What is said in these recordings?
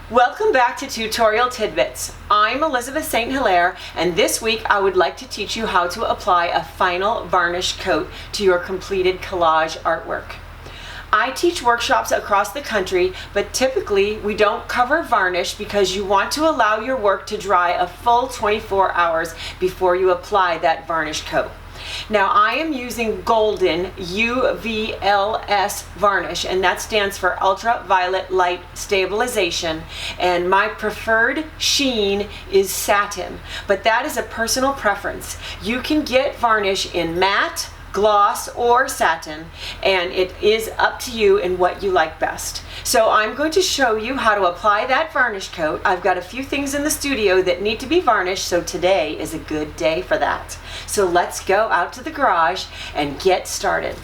Welcome back to Tutorial Tidbits. I'm Elizabeth St. Hilaire, and this week I would like to teach you how to apply a final varnish coat to your completed collage artwork. I teach workshops across the country, but typically we don't cover varnish because you want to allow your work to dry a full 24 hours before you apply that varnish coat. Now I am using golden UVLS varnish, and that stands for ultraviolet light stabilization, and my preferred sheen is satin, but that is a personal preference. You can get varnish in matte, gloss, or satin, and it is up to you and what you like best. So I'm going to show you how to apply that varnish coat. I've got a few things in the studio that need to be varnished, so today is a good day for that. So let's go out to the garage and get started.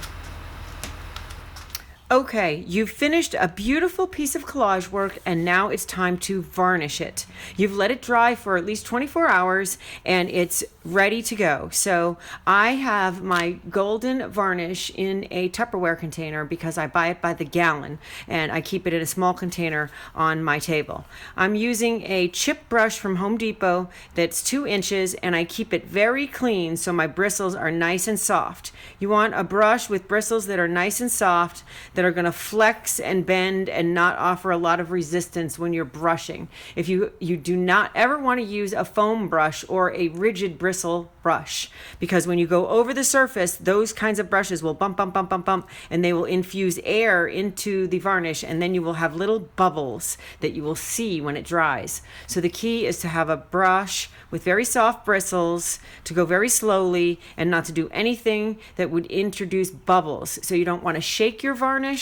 Okay, you've finished a beautiful piece of collage work, and now it's time to varnish it. You've let it dry for at least 24 hours and it's ready to go. So I have my golden varnish in a Tupperware container because I buy it by the gallon and I keep it in a small container on my table. I'm using a chip brush from Home Depot that's 2 inches, and I keep it very clean so my bristles are nice and soft. You want a brush with bristles that are nice and soft, that are going to flex and bend and not offer a lot of resistance when you're brushing. If you do not ever want to use a foam brush or a rigid bristle brush, because when you go over the surface, those kinds of brushes will bump, bump, bump, bump, bump, and they will infuse air into the varnish, and then you will have little bubbles that you will see when it dries. So the key is to have a brush with very soft bristles, to go very slowly, and not to do anything that would introduce bubbles. So you don't want to shake your varnish.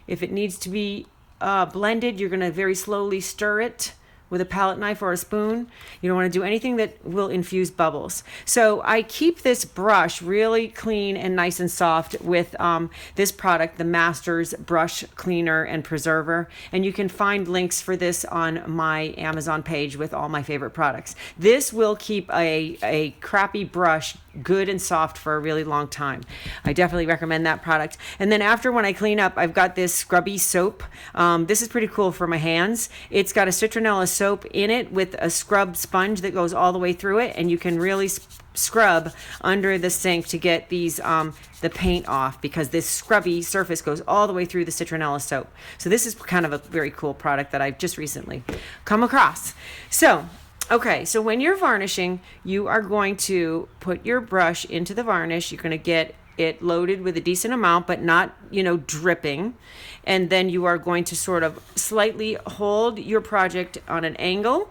If it needs to be blended, you're going to very slowly stir it with a palette knife or a spoon. You don't want to do anything that will infuse bubbles. So I keep this brush really clean and nice and soft with this product, the Masters Brush Cleaner and Preserver. And you can find links for this on my Amazon page with all my favorite products. This will keep a crappy brush good and soft for a really long time. I definitely recommend that product. And then after, when I clean up, I've got this scrubby soap. This is pretty cool for my hands. It's got a citronella soap in it with a scrub sponge that goes all the way through it, and you can really scrub under the sink to get these the paint off, because this scrubby surface goes all the way through the citronella soap. So this is kind of a very cool product that I've just recently come across. Okay, so when you're varnishing, you are going to put your brush into the varnish. You're going to get it loaded with a decent amount, but not, dripping. And then you are going to sort of slightly hold your project on an angle,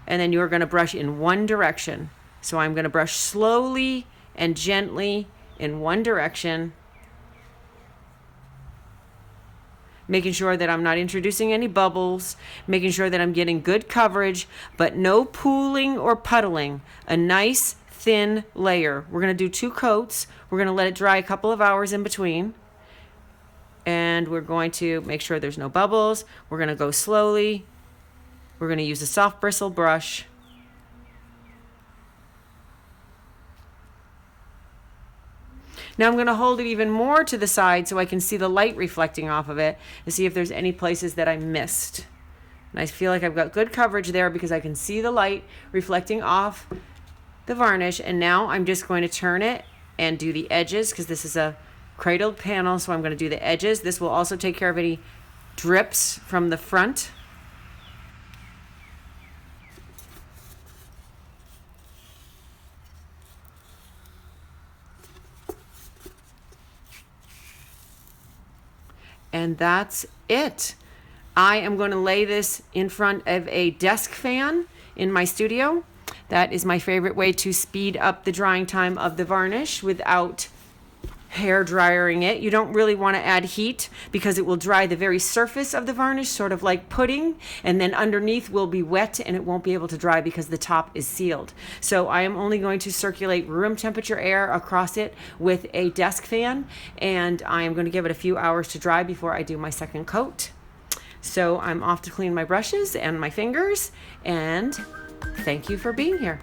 and then you're going to brush in one direction. So I'm going to brush slowly and gently in one direction, making sure that I'm not introducing any bubbles, making sure that I'm getting good coverage, but no pooling or puddling. A nice thin layer. We're going to do 2 coats. We're going to let it dry a couple of hours in between. And we're going to make sure there's no bubbles. We're going to go slowly. We're going to use a soft bristle brush. Now I'm going to hold it even more to the side so I can see the light reflecting off of it to see if there's any places that I missed. And I feel like I've got good coverage there because I can see the light reflecting off the varnish. And now I'm just going to turn it and do the edges, because this is a cradled panel, so I'm going to do the edges. This will also take care of any drips from the front. And that's it. I am going to lay this in front of a desk fan in my studio. That is my favorite way to speed up the drying time of the varnish without hair drying it. You don't really want to add heat because it will dry the very surface of the varnish, sort of like pudding, and then underneath will be wet and it won't be able to dry because the top is sealed. So I am only going to circulate room temperature air across it with a desk fan, and I am going to give it a few hours to dry before I do my second coat. So I'm off to clean my brushes and my fingers, and thank you for being here.